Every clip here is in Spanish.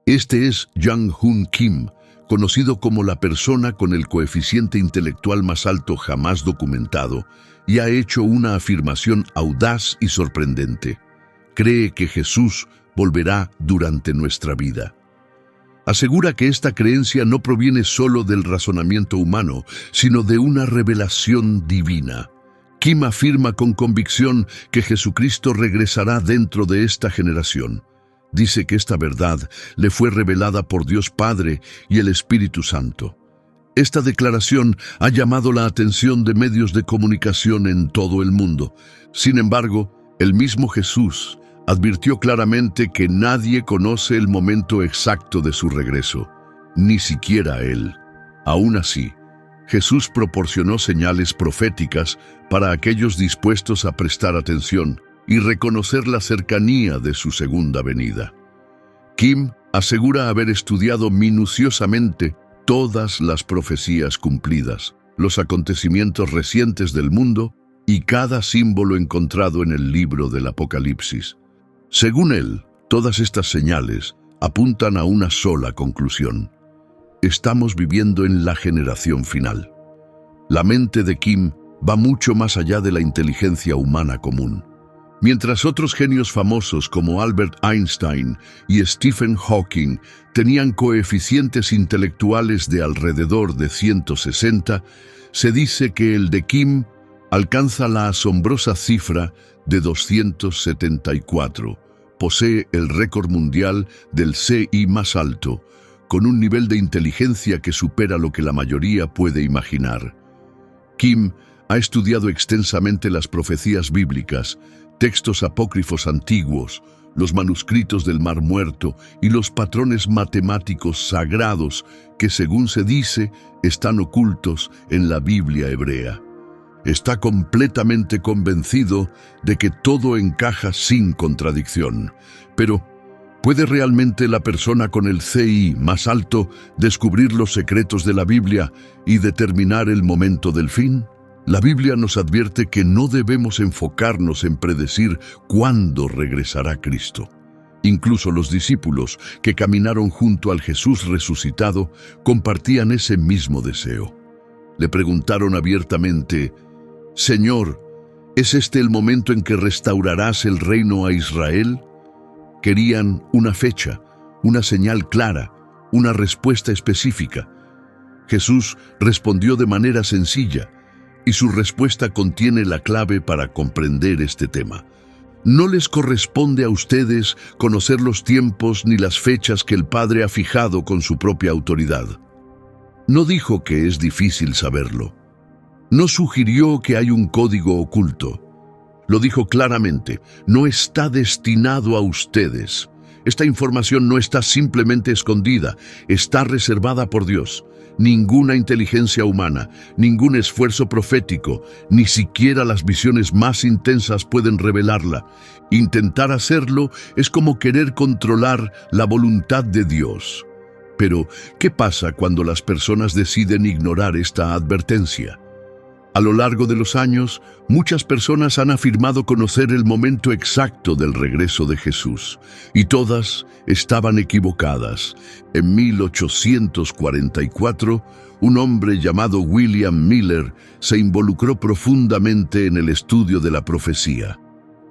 Este es Jang-Hoon Kim, conocido como la persona con el coeficiente intelectual más alto jamás documentado, y ha hecho una afirmación audaz y sorprendente. Cree que Jesús volverá durante nuestra vida. Asegura que esta creencia no proviene solo del razonamiento humano, sino de una revelación divina. Kim afirma con convicción que Jesucristo regresará dentro de esta generación. Dice que esta verdad le fue revelada por Dios Padre y el Espíritu Santo. Esta declaración ha llamado la atención de medios de comunicación en todo el mundo. Sin embargo, el mismo Jesús advirtió claramente que nadie conoce el momento exacto de su regreso, ni siquiera Él. Aún así, Jesús proporcionó señales proféticas para aquellos dispuestos a prestar atención y reconocer la cercanía de su segunda venida. Kim asegura haber estudiado minuciosamente todas las profecías cumplidas, los acontecimientos recientes del mundo y cada símbolo encontrado en el libro del Apocalipsis. Según él, todas estas señales apuntan a una sola conclusión. Estamos viviendo en la generación final. La mente de Kim va mucho más allá de la inteligencia humana común. Mientras otros genios famosos como Albert Einstein y Stephen Hawking tenían coeficientes intelectuales de alrededor de 160, se dice que el de Kim alcanza la asombrosa cifra de 274. Posee el récord mundial del CI más alto, con un nivel de inteligencia que supera lo que la mayoría puede imaginar. Kim ha estudiado extensamente las profecías bíblicas, textos apócrifos antiguos, los manuscritos del Mar Muerto y los patrones matemáticos sagrados que, según se dice, están ocultos en la Biblia hebrea. Está completamente convencido de que todo encaja sin contradicción. Pero, ¿puede realmente la persona con el CI más alto descubrir los secretos de la Biblia y determinar el momento del fin? La Biblia nos advierte que no debemos enfocarnos en predecir cuándo regresará Cristo. Incluso los discípulos que caminaron junto al Jesús resucitado compartían ese mismo deseo. Le preguntaron abiertamente: «Señor, ¿es este el momento en que restaurarás el reino a Israel?». Querían una fecha, una señal clara, una respuesta específica. Jesús respondió de manera sencilla, y su respuesta contiene la clave para comprender este tema. No les corresponde a ustedes conocer los tiempos ni las fechas que el Padre ha fijado con su propia autoridad. No dijo que es difícil saberlo. No sugirió que hay un código oculto. Lo dijo claramente: no está destinado a ustedes. Esta información no está simplemente escondida, está reservada por Dios. Ninguna inteligencia humana, ningún esfuerzo profético, ni siquiera las visiones más intensas pueden revelarla. Intentar hacerlo es como querer controlar la voluntad de Dios. Pero, ¿qué pasa cuando las personas deciden ignorar esta advertencia? A lo largo de los años, muchas personas han afirmado conocer el momento exacto del regreso de Jesús, y todas estaban equivocadas. En 1844, un hombre llamado William Miller se involucró profundamente en el estudio de la profecía.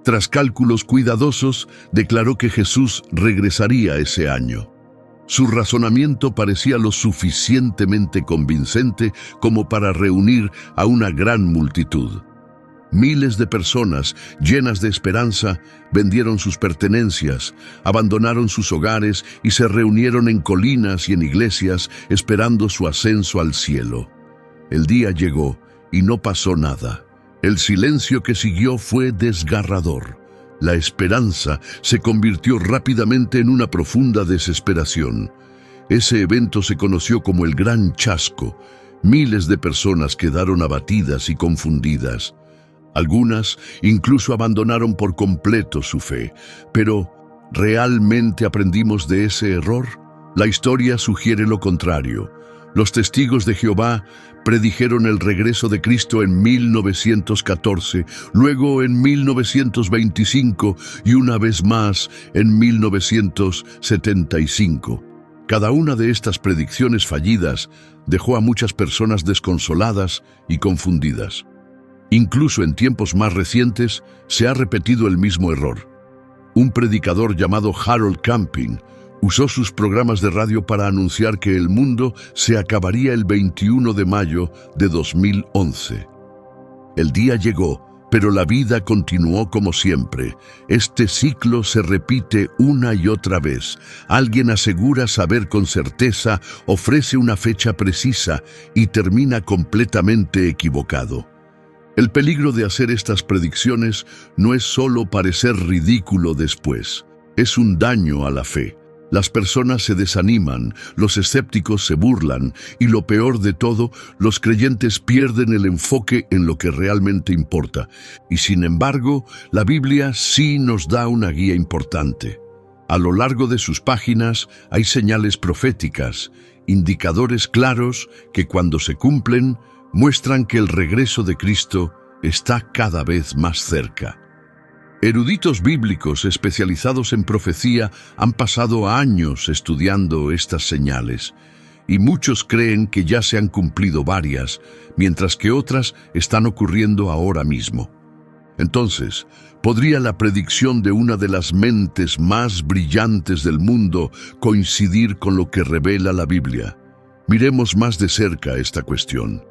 Tras cálculos cuidadosos, declaró que Jesús regresaría ese año. Su razonamiento parecía lo suficientemente convincente como para reunir a una gran multitud. Miles de personas, llenas de esperanza, vendieron sus pertenencias, abandonaron sus hogares y se reunieron en colinas y en iglesias esperando su ascenso al cielo. El día llegó y no pasó nada. El silencio que siguió fue desgarrador. La esperanza se convirtió rápidamente en una profunda desesperación. Ese evento se conoció como el Gran Chasco. Miles de personas quedaron abatidas y confundidas. Algunas incluso abandonaron por completo su fe. Pero, ¿realmente aprendimos de ese error? La historia sugiere lo contrario. Los testigos de Jehová predijeron el regreso de Cristo en 1914, luego en 1925 y una vez más en 1975. Cada una de estas predicciones fallidas dejó a muchas personas desconsoladas y confundidas. Incluso en tiempos más recientes se ha repetido el mismo error. Un predicador llamado Harold Camping usó sus programas de radio para anunciar que el mundo se acabaría el 21 de mayo de 2011. El día llegó, pero la vida continuó como siempre. Este ciclo se repite una y otra vez. Alguien asegura saber con certeza, ofrece una fecha precisa y termina completamente equivocado. El peligro de hacer estas predicciones no es solo parecer ridículo después, es un daño a la fe. Las personas se desaniman, los escépticos se burlan y lo peor de todo, los creyentes pierden el enfoque en lo que realmente importa. Y sin embargo, la Biblia sí nos da una guía importante. A lo largo de sus páginas hay señales proféticas, indicadores claros que cuando se cumplen, muestran que el regreso de Cristo está cada vez más cerca. Eruditos bíblicos especializados en profecía han pasado años estudiando estas señales, y muchos creen que ya se han cumplido varias, mientras que otras están ocurriendo ahora mismo. Entonces, ¿podría la predicción de una de las mentes más brillantes del mundo coincidir con lo que revela la Biblia? Miremos más de cerca esta cuestión.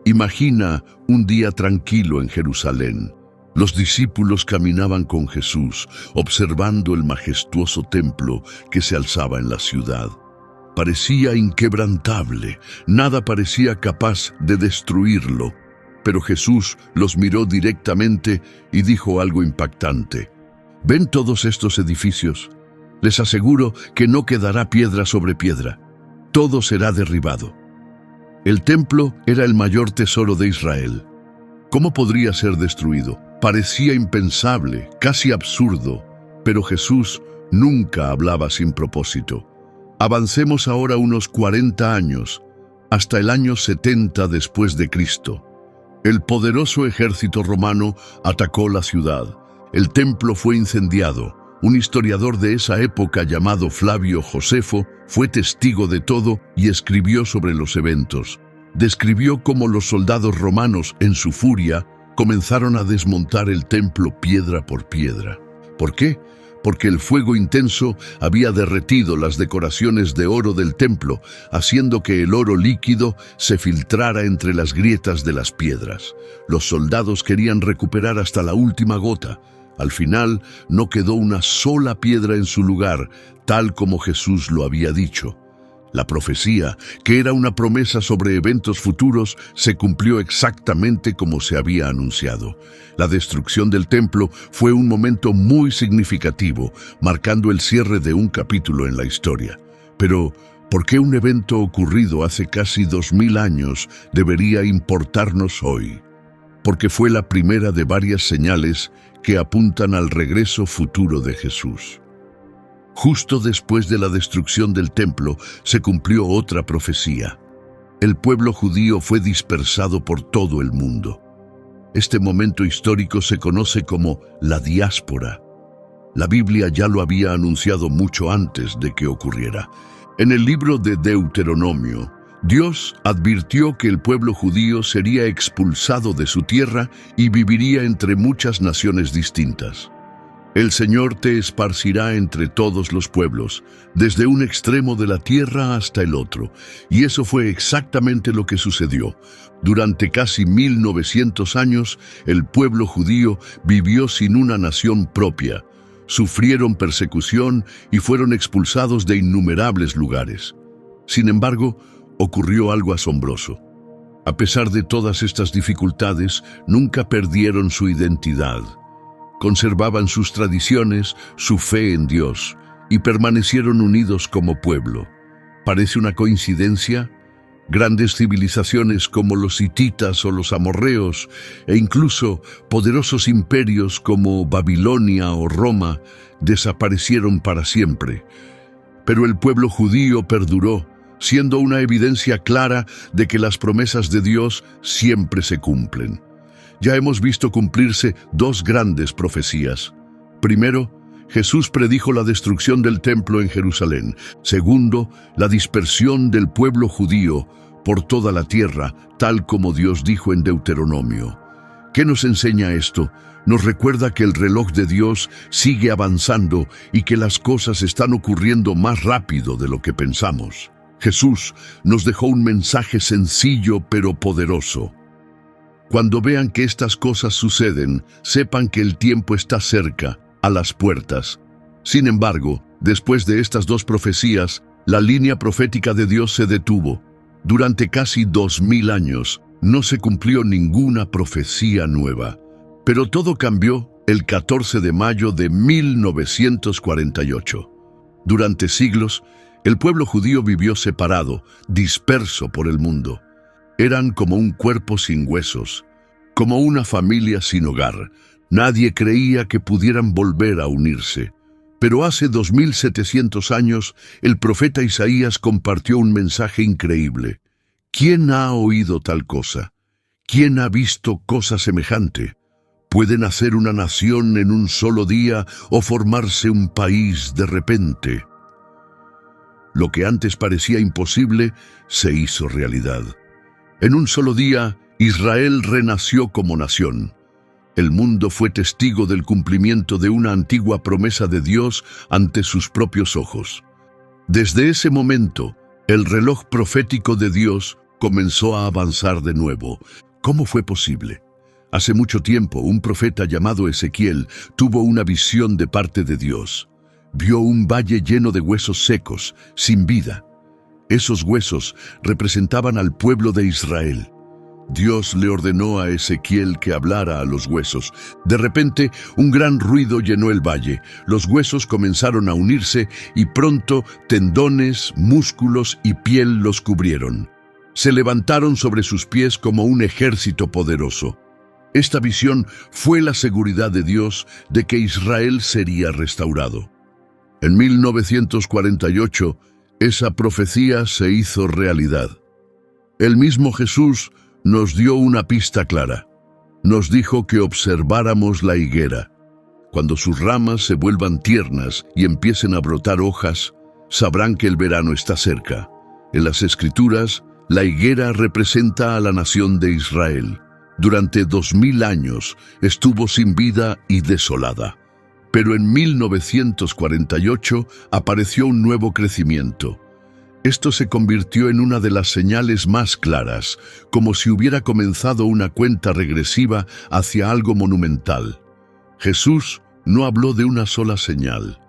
Imagina un día tranquilo en Jerusalén. Los discípulos caminaban con Jesús, observando el majestuoso templo que se alzaba en la ciudad. Parecía inquebrantable, nada parecía capaz de destruirlo. Pero Jesús los miró directamente y dijo algo impactante. ¿Ven todos estos edificios? Les aseguro que no quedará piedra sobre piedra. Todo será derribado. El templo era el mayor tesoro de Israel. ¿Cómo podría ser destruido? Parecía impensable, casi absurdo, pero Jesús nunca hablaba sin propósito. Avancemos ahora unos 40 años, hasta el año 70 después de Cristo. El poderoso ejército romano atacó la ciudad. El templo fue incendiado. Un historiador de esa época llamado Flavio Josefo fue testigo de todo y escribió sobre los eventos. Describió cómo los soldados romanos, en su furia, comenzaron a desmontar el templo piedra por piedra. ¿Por qué? Porque el fuego intenso había derretido las decoraciones de oro del templo, haciendo que el oro líquido se filtrara entre las grietas de las piedras. Los soldados querían recuperar hasta la última gota. Al final, no quedó una sola piedra en su lugar, tal como Jesús lo había dicho. La profecía, que era una promesa sobre eventos futuros, se cumplió exactamente como se había anunciado. La destrucción del templo fue un momento muy significativo, marcando el cierre de un capítulo en la historia. Pero, ¿por qué un evento ocurrido hace casi 2000 años debería importarnos hoy? Porque fue la primera de varias señales que apuntan al regreso futuro de Jesús. Justo después de la destrucción del templo, se cumplió otra profecía. El pueblo judío fue dispersado por todo el mundo. Este momento histórico se conoce como la diáspora. La Biblia ya lo había anunciado mucho antes de que ocurriera. En el libro de Deuteronomio, Dios advirtió que el pueblo judío sería expulsado de su tierra y viviría entre muchas naciones distintas. El Señor te esparcirá entre todos los pueblos, desde un extremo de la tierra hasta el otro. Y eso fue exactamente lo que sucedió. Durante casi 1900 años, el pueblo judío vivió sin una nación propia. Sufrieron persecución y fueron expulsados de innumerables lugares. Sin embargo, ocurrió algo asombroso. A pesar de todas estas dificultades, nunca perdieron su identidad. Conservaban sus tradiciones, su fe en Dios, y permanecieron unidos como pueblo. ¿Parece una coincidencia? Grandes civilizaciones como los hititas o los amorreos, e incluso poderosos imperios como Babilonia o Roma, desaparecieron para siempre. Pero el pueblo judío perduró, siendo una evidencia clara de que las promesas de Dios siempre se cumplen. Ya hemos visto cumplirse dos grandes profecías. Primero, Jesús predijo la destrucción del templo en Jerusalén. Segundo, la dispersión del pueblo judío por toda la tierra, tal como Dios dijo en Deuteronomio. ¿Qué nos enseña esto? Nos recuerda que el reloj de Dios sigue avanzando y que las cosas están ocurriendo más rápido de lo que pensamos. Jesús nos dejó un mensaje sencillo pero poderoso. Cuando vean que estas cosas suceden, sepan que el tiempo está cerca, a las puertas. Sin embargo, después de estas dos profecías, la línea profética de Dios se detuvo. Durante casi 2000 años, no se cumplió ninguna profecía nueva. Pero todo cambió el 14 de mayo de 1948. Durante siglos, el pueblo judío vivió separado, disperso por el mundo. Eran como un cuerpo sin huesos, como una familia sin hogar. Nadie creía que pudieran volver a unirse. Pero hace 2700 años, el profeta Isaías compartió un mensaje increíble. ¿Quién ha oído tal cosa? ¿Quién ha visto cosa semejante? ¿Puede nacer una nación en un solo día o formarse un país de repente? Lo que antes parecía imposible se hizo realidad. En un solo día, Israel renació como nación. El mundo fue testigo del cumplimiento de una antigua promesa de Dios ante sus propios ojos. Desde ese momento, el reloj profético de Dios comenzó a avanzar de nuevo. ¿Cómo fue posible? Hace mucho tiempo, un profeta llamado Ezequiel tuvo una visión de parte de Dios. Vio un valle lleno de huesos secos, sin vida. Esos huesos representaban al pueblo de Israel. Dios le ordenó a Ezequiel que hablara a los huesos. De repente, un gran ruido llenó el valle. Los huesos comenzaron a unirse y pronto tendones, músculos y piel los cubrieron. Se levantaron sobre sus pies como un ejército poderoso. Esta visión fue la seguridad de Dios de que Israel sería restaurado. En 1948, esa profecía se hizo realidad. El mismo Jesús nos dio una pista clara. Nos dijo que observáramos la higuera. Cuando sus ramas se vuelvan tiernas y empiecen a brotar hojas, sabrán que el verano está cerca. En las Escrituras, la higuera representa a la nación de Israel. Durante 2000 años estuvo sin vida y desolada. Pero en 1948 apareció un nuevo crecimiento. Esto se convirtió en una de las señales más claras, como si hubiera comenzado una cuenta regresiva hacia algo monumental. Jesús no habló de una sola señal.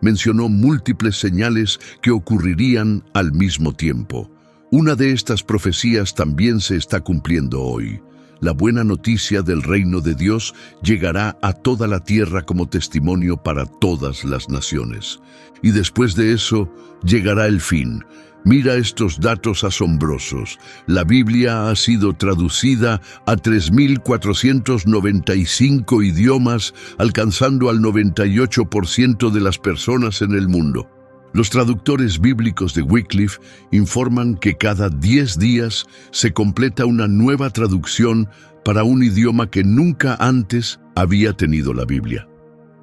Mencionó múltiples señales que ocurrirían al mismo tiempo. Una de estas profecías también se está cumpliendo hoy. La buena noticia del reino de Dios llegará a toda la tierra como testimonio para todas las naciones. Y después de eso, llegará el fin. Mira estos datos asombrosos. La Biblia ha sido traducida a 3.495 idiomas, alcanzando al 98% de las personas en el mundo. Los traductores bíblicos de Wycliffe informan que cada 10 días se completa una nueva traducción para un idioma que nunca antes había tenido la Biblia.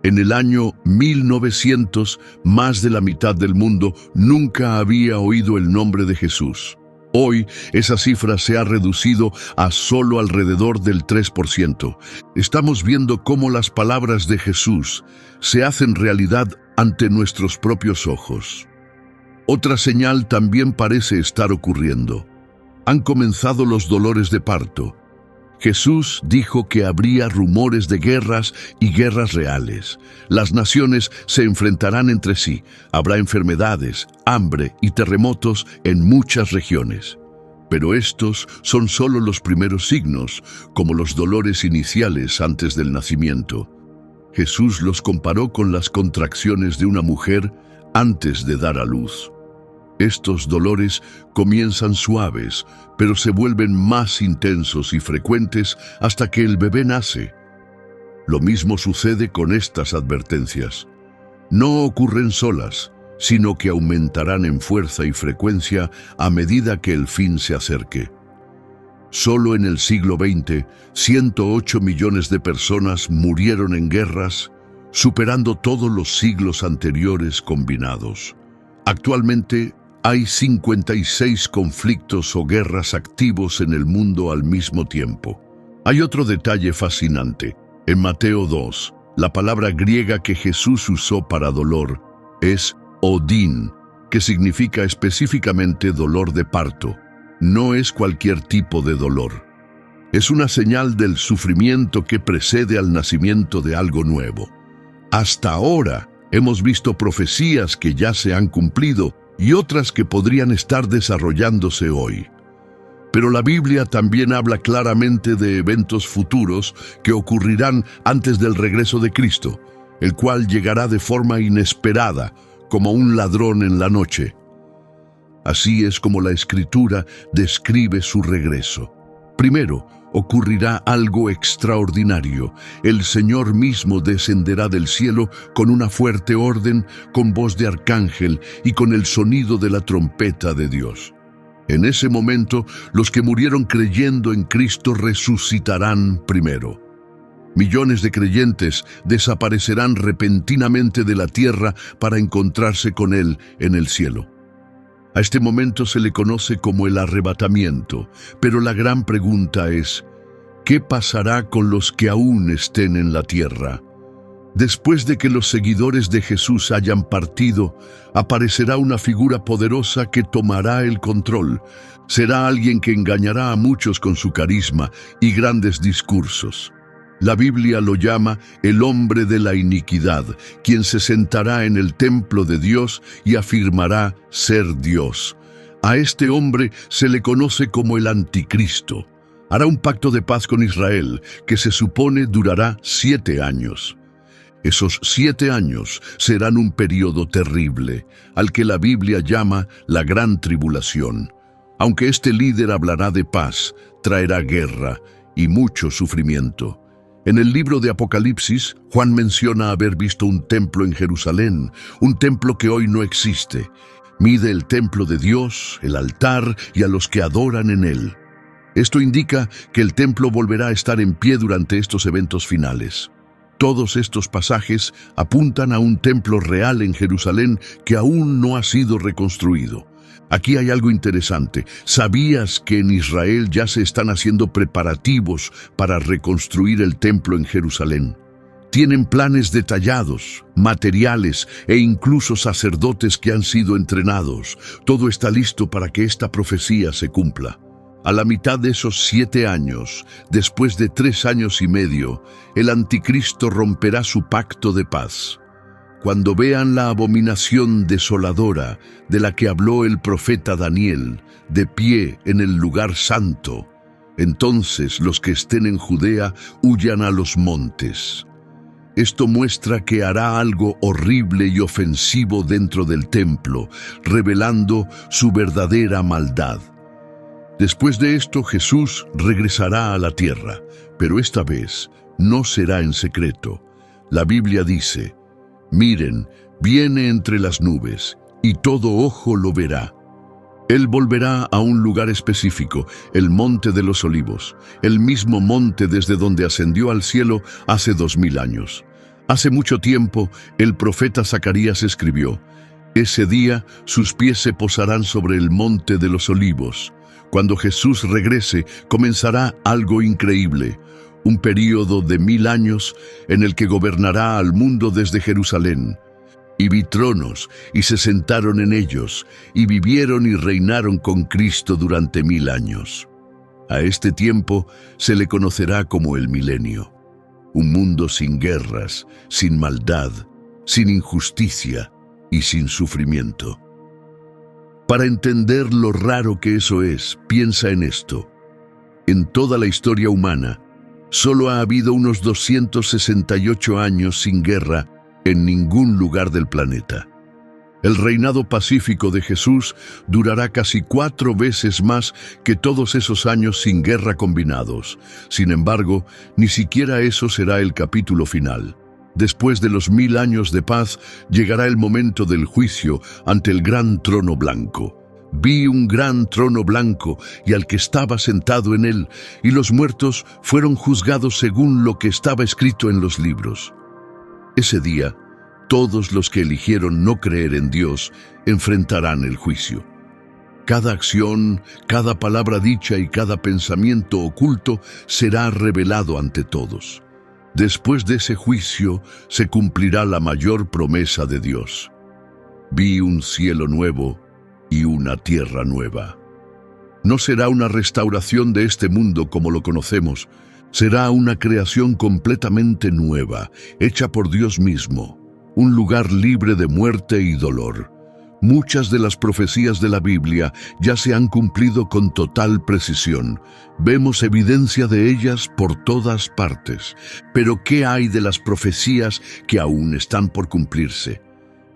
En el año 1900, más de la mitad del mundo nunca había oído el nombre de Jesús. Hoy, esa cifra se ha reducido a solo alrededor del 3%. Estamos viendo cómo las palabras de Jesús se hacen realidad ante nuestros propios ojos. Otra señal también parece estar ocurriendo. Han comenzado los dolores de parto. Jesús dijo que habría rumores de guerras y guerras reales. Las naciones se enfrentarán entre sí. Habrá enfermedades, hambre y terremotos en muchas regiones. Pero estos son solo los primeros signos, como los dolores iniciales antes del nacimiento. Jesús los comparó con las contracciones de una mujer antes de dar a luz. Estos dolores comienzan suaves, pero se vuelven más intensos y frecuentes hasta que el bebé nace. Lo mismo sucede con estas advertencias. No ocurren solas. sino que aumentarán en fuerza y frecuencia a medida que el fin se acerque. Solo en el siglo XX, 108 millones de personas murieron en guerras, superando todos los siglos anteriores combinados. Actualmente, hay 56 conflictos o guerras activos en el mundo al mismo tiempo. Hay otro detalle fascinante. En Mateo 2, la palabra griega que Jesús usó para dolor es odín, que significa específicamente dolor de parto. No es cualquier tipo de dolor. Es una señal del sufrimiento que precede al nacimiento de algo nuevo. Hasta ahora hemos visto profecías que ya se han cumplido y otras que podrían estar desarrollándose hoy. Pero la Biblia también habla claramente de eventos futuros que ocurrirán antes del regreso de Cristo, el cual llegará de forma inesperada, como un ladrón en la noche. Así es como la Escritura describe su regreso. Primero, ocurrirá algo extraordinario. El Señor mismo descenderá del cielo con una fuerte orden, con voz de arcángel y con el sonido de la trompeta de Dios. En ese momento, los que murieron creyendo en Cristo resucitarán primero. Millones de creyentes desaparecerán repentinamente de la tierra para encontrarse con Él en el cielo. A este momento se le conoce como el arrebatamiento, pero la gran pregunta es, ¿qué pasará con los que aún estén en la tierra? Después de que los seguidores de Jesús hayan partido, aparecerá una figura poderosa que tomará el control. Será alguien que engañará a muchos con su carisma y grandes discursos. La Biblia lo llama el hombre de la iniquidad, quien se sentará en el templo de Dios y afirmará ser Dios. A este hombre se le conoce como el anticristo. Hará un pacto de paz con Israel, que se supone durará 7 años. Esos 7 años serán un periodo terrible, al que la Biblia llama la gran tribulación. Aunque este líder hablará de paz, traerá guerra y mucho sufrimiento. En el libro de Apocalipsis, Juan menciona haber visto un templo en Jerusalén, un templo que hoy no existe. Mide el templo de Dios, el altar y a los que adoran en él. Esto indica que el templo volverá a estar en pie durante estos eventos finales. Todos estos pasajes apuntan a un templo real en Jerusalén que aún no ha sido reconstruido. Aquí hay algo interesante. ¿Sabías que en Israel ya se están haciendo preparativos para reconstruir el templo en Jerusalén? Tienen planes detallados, materiales e incluso sacerdotes que han sido entrenados. Todo está listo para que esta profecía se cumpla. A la mitad de esos 7 años, después de 3 años y medio, el anticristo romperá su pacto de paz. Cuando vean la abominación desoladora de la que habló el profeta Daniel, de pie en el lugar santo, entonces los que estén en Judea huyan a los montes. Esto muestra que hará algo horrible y ofensivo dentro del templo, revelando su verdadera maldad. Después de esto, Jesús regresará a la tierra, pero esta vez no será en secreto. La Biblia dice: miren, viene entre las nubes, y todo ojo lo verá. Él volverá a un lugar específico, el Monte de los Olivos, el mismo monte desde donde ascendió al cielo hace 2000 años. Hace mucho tiempo, el profeta Zacarías escribió: ese día sus pies se posarán sobre el Monte de los Olivos. Cuando Jesús regrese, comenzará algo increíble. Un período de 1000 años en el que gobernará al mundo desde Jerusalén. Y vi tronos, y se sentaron en ellos, y vivieron y reinaron con Cristo durante 1000 años. A este tiempo se le conocerá como el milenio. Un mundo sin guerras, sin maldad, sin injusticia y sin sufrimiento. Para entender lo raro que eso es, piensa en esto. En toda la historia humana, solo ha habido unos 268 años sin guerra en ningún lugar del planeta. El reinado pacífico de Jesús durará casi 4 veces más que todos esos años sin guerra combinados. Sin embargo, ni siquiera eso será el capítulo final. Después de los 1000 años de paz, llegará el momento del juicio ante el gran trono blanco. Vi un gran trono blanco y al que estaba sentado en él, y los muertos fueron juzgados según lo que estaba escrito en los libros. Ese día, todos los que eligieron no creer en Dios enfrentarán el juicio. Cada acción, cada palabra dicha y cada pensamiento oculto será revelado ante todos. Después de ese juicio se cumplirá la mayor promesa de Dios. Vi un cielo nuevo y una tierra nueva. No será una restauración de este mundo como lo conocemos, será una creación completamente nueva, hecha por Dios mismo, un lugar libre de muerte y dolor. Muchas de las profecías de la Biblia ya se han cumplido con total precisión. Vemos evidencia de ellas por todas partes. Pero ¿qué hay de las profecías que aún están por cumplirse?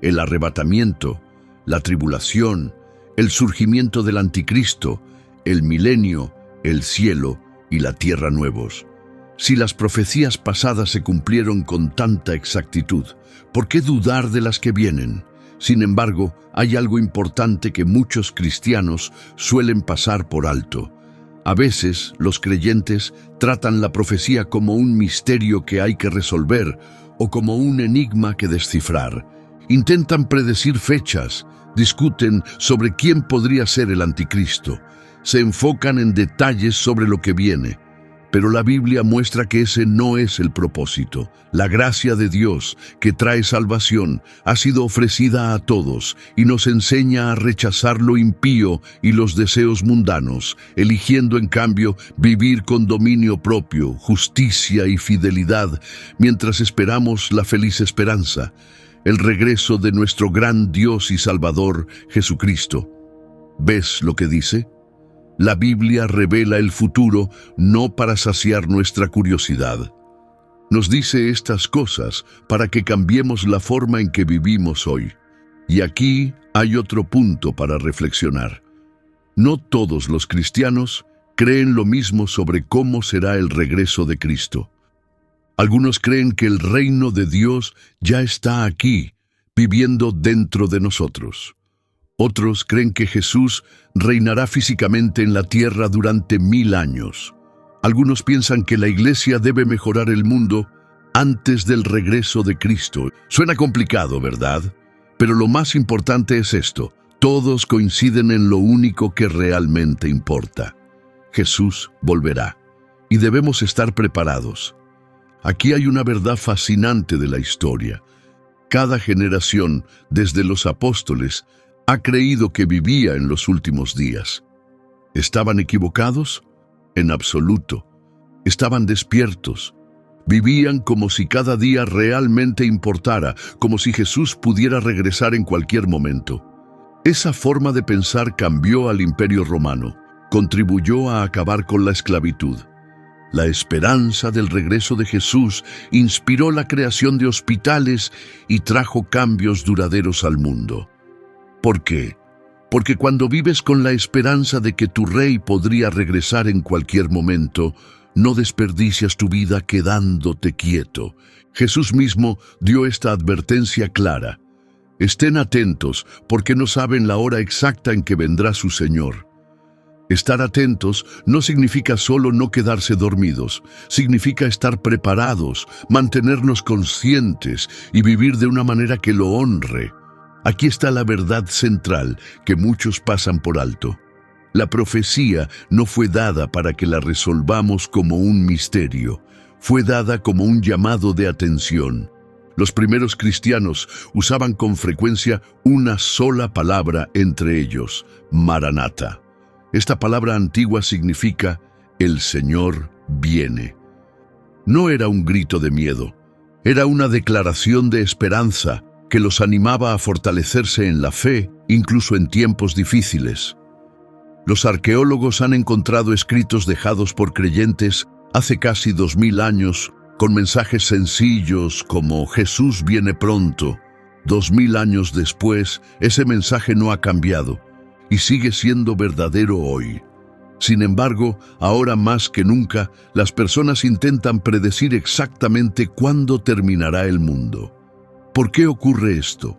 El arrebatamiento, la tribulación, el surgimiento del anticristo, el milenio, el cielo y la tierra nuevos. Si las profecías pasadas se cumplieron con tanta exactitud, ¿por qué dudar de las que vienen? Sin embargo, hay algo importante que muchos cristianos suelen pasar por alto. A veces, los creyentes tratan la profecía como un misterio que hay que resolver o como un enigma que descifrar. Intentan predecir fechas, discuten sobre quién podría ser el anticristo, se enfocan en detalles sobre lo que viene. Pero la Biblia muestra que ese no es el propósito. La gracia de Dios, que trae salvación, ha sido ofrecida a todos y nos enseña a rechazar lo impío y los deseos mundanos, eligiendo en cambio vivir con dominio propio, justicia y fidelidad, mientras esperamos la feliz esperanza, el regreso de nuestro gran Dios y Salvador, Jesucristo. ¿Ves lo que dice? La Biblia revela el futuro no para saciar nuestra curiosidad. Nos dice estas cosas para que cambiemos la forma en que vivimos hoy. Y aquí hay otro punto para reflexionar. No todos los cristianos creen lo mismo sobre cómo será el regreso de Cristo. Algunos creen que el reino de Dios ya está aquí, viviendo dentro de nosotros. Otros creen que Jesús reinará físicamente en la tierra durante 1000 años. Algunos piensan que la iglesia debe mejorar el mundo antes del regreso de Cristo. Suena complicado, ¿verdad? Pero lo más importante es esto: todos coinciden en lo único que realmente importa. Jesús volverá, y debemos estar preparados. Aquí hay una verdad fascinante de la historia. Cada generación, desde los apóstoles, ha creído que vivía en los últimos días. ¿Estaban equivocados? En absoluto. Estaban despiertos. Vivían como si cada día realmente importara, como si Jesús pudiera regresar en cualquier momento. Esa forma de pensar cambió al Imperio Romano, contribuyó a acabar con la esclavitud. La esperanza del regreso de Jesús inspiró la creación de hospitales y trajo cambios duraderos al mundo. ¿Por qué? Porque cuando vives con la esperanza de que tu rey podría regresar en cualquier momento, no desperdicias tu vida quedándote quieto. Jesús mismo dio esta advertencia clara: estén atentos, porque no saben la hora exacta en que vendrá su Señor. Estar atentos no significa solo no quedarse dormidos, significa estar preparados, mantenernos conscientes y vivir de una manera que lo honre. Aquí está la verdad central que muchos pasan por alto. La profecía no fue dada para que la resolvamos como un misterio, fue dada como un llamado de atención. Los primeros cristianos usaban con frecuencia una sola palabra entre ellos: Maranatha. Esta palabra antigua significa «el Señor viene». No era un grito de miedo, era una declaración de esperanza que los animaba a fortalecerse en la fe, incluso en tiempos difíciles. Los arqueólogos han encontrado escritos dejados por creyentes hace casi 2000 años, con mensajes sencillos como «Jesús viene pronto». 2000 años después, ese mensaje no ha cambiado y sigue siendo verdadero hoy. Sin embargo, ahora más que nunca, las personas intentan predecir exactamente cuándo terminará el mundo. ¿Por qué ocurre esto?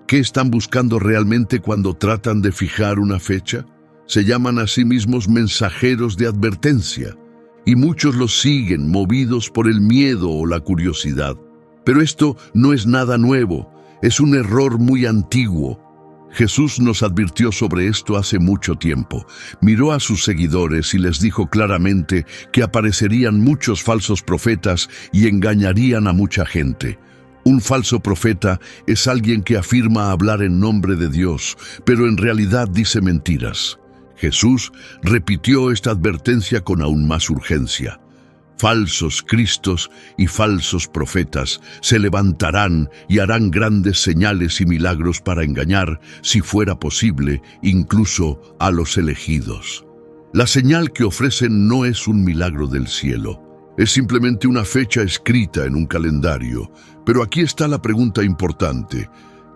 ¿Qué están buscando realmente cuando tratan de fijar una fecha? Se llaman a sí mismos mensajeros de advertencia, y muchos los siguen movidos por el miedo o la curiosidad. Pero esto no es nada nuevo, es un error muy antiguo. Jesús nos advirtió sobre esto hace mucho tiempo. Miró a sus seguidores y les dijo claramente que aparecerían muchos falsos profetas y engañarían a mucha gente. Un falso profeta es alguien que afirma hablar en nombre de Dios, pero en realidad dice mentiras. Jesús repitió esta advertencia con aún más urgencia. Falsos cristos y falsos profetas se levantarán y harán grandes señales y milagros para engañar, si fuera posible, incluso a los elegidos. La señal que ofrecen no es un milagro del cielo. Es simplemente una fecha escrita en un calendario. Pero aquí está la pregunta importante.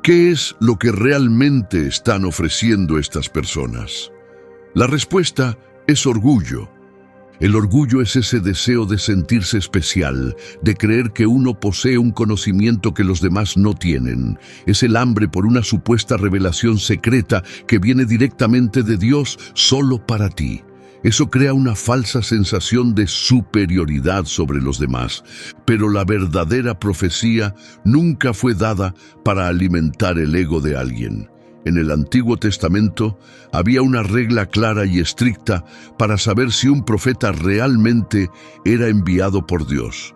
¿Qué es lo que realmente están ofreciendo estas personas? La respuesta es orgullo. El orgullo es ese deseo de sentirse especial, de creer que uno posee un conocimiento que los demás no tienen. Es el hambre por una supuesta revelación secreta que viene directamente de Dios solo para ti. Eso crea una falsa sensación de superioridad sobre los demás, pero la verdadera profecía nunca fue dada para alimentar el ego de alguien. En el Antiguo Testamento había una regla clara y estricta para saber si un profeta realmente era enviado por Dios.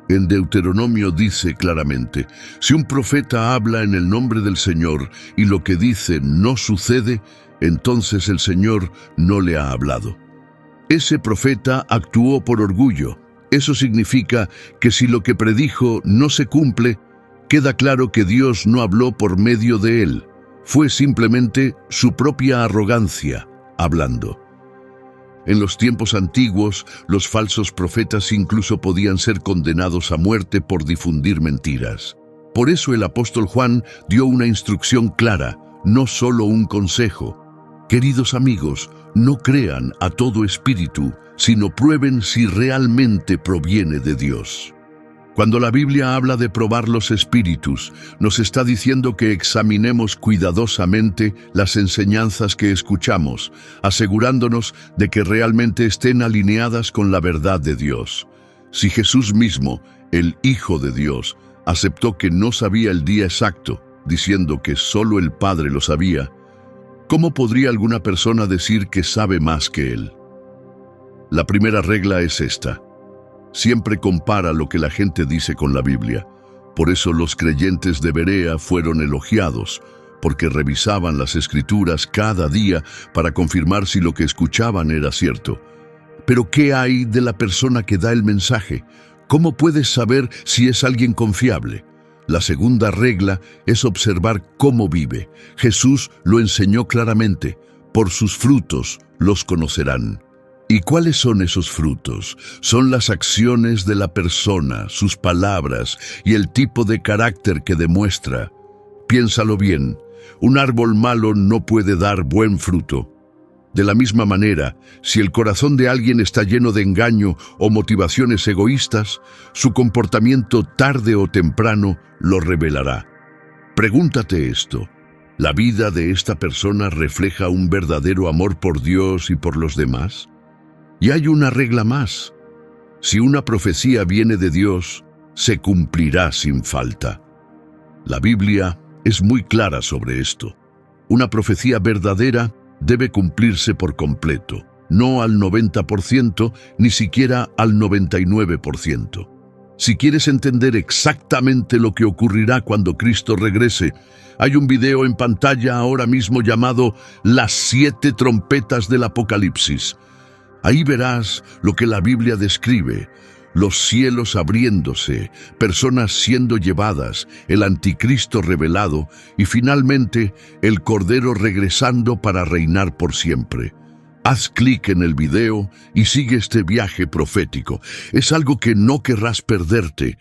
En Deuteronomio dice claramente, si un profeta habla en el nombre del Señor y lo que dice no sucede, entonces el Señor no le ha hablado. Ese profeta actuó por orgullo. Eso significa que si lo que predijo no se cumple, queda claro que Dios no habló por medio de él. Fue simplemente su propia arrogancia hablando. En los tiempos antiguos, los falsos profetas incluso podían ser condenados a muerte por difundir mentiras. Por eso el apóstol Juan dio una instrucción clara, no solo un consejo. Queridos amigos, no crean a todo espíritu, sino prueben si realmente proviene de Dios. Cuando la Biblia habla de probar los espíritus, nos está diciendo que examinemos cuidadosamente las enseñanzas que escuchamos, asegurándonos de que realmente estén alineadas con la verdad de Dios. Si Jesús mismo, el Hijo de Dios, aceptó que no sabía el día exacto, diciendo que solo el Padre lo sabía, ¿cómo podría alguna persona decir que sabe más que Él? La primera regla es esta. Siempre compara lo que la gente dice con la Biblia. Por eso los creyentes de Berea fueron elogiados, porque revisaban las Escrituras cada día para confirmar si lo que escuchaban era cierto. Pero ¿qué hay de la persona que da el mensaje? ¿Cómo puedes saber si es alguien confiable? La segunda regla es observar cómo vive. Jesús lo enseñó claramente. Por sus frutos los conocerán. ¿Y cuáles son esos frutos? Son las acciones de la persona, sus palabras y el tipo de carácter que demuestra. Piénsalo bien, un árbol malo no puede dar buen fruto. De la misma manera, si el corazón de alguien está lleno de engaño o motivaciones egoístas, su comportamiento tarde o temprano lo revelará. Pregúntate esto. ¿La vida de esta persona refleja un verdadero amor por Dios y por los demás? Y hay una regla más. Si una profecía viene de Dios, se cumplirá sin falta. La Biblia es muy clara sobre esto. Una profecía verdadera debe cumplirse por completo, no al 90%, ni siquiera al 99%. Si quieres entender exactamente lo que ocurrirá cuando Cristo regrese, hay un video en pantalla ahora mismo llamado Las 7 trompetas del Apocalipsis. Ahí verás lo que la Biblia describe, los cielos abriéndose, personas siendo llevadas, el anticristo revelado y finalmente el Cordero regresando para reinar por siempre. Haz clic en el video y sigue este viaje profético. Es algo que no querrás perderte.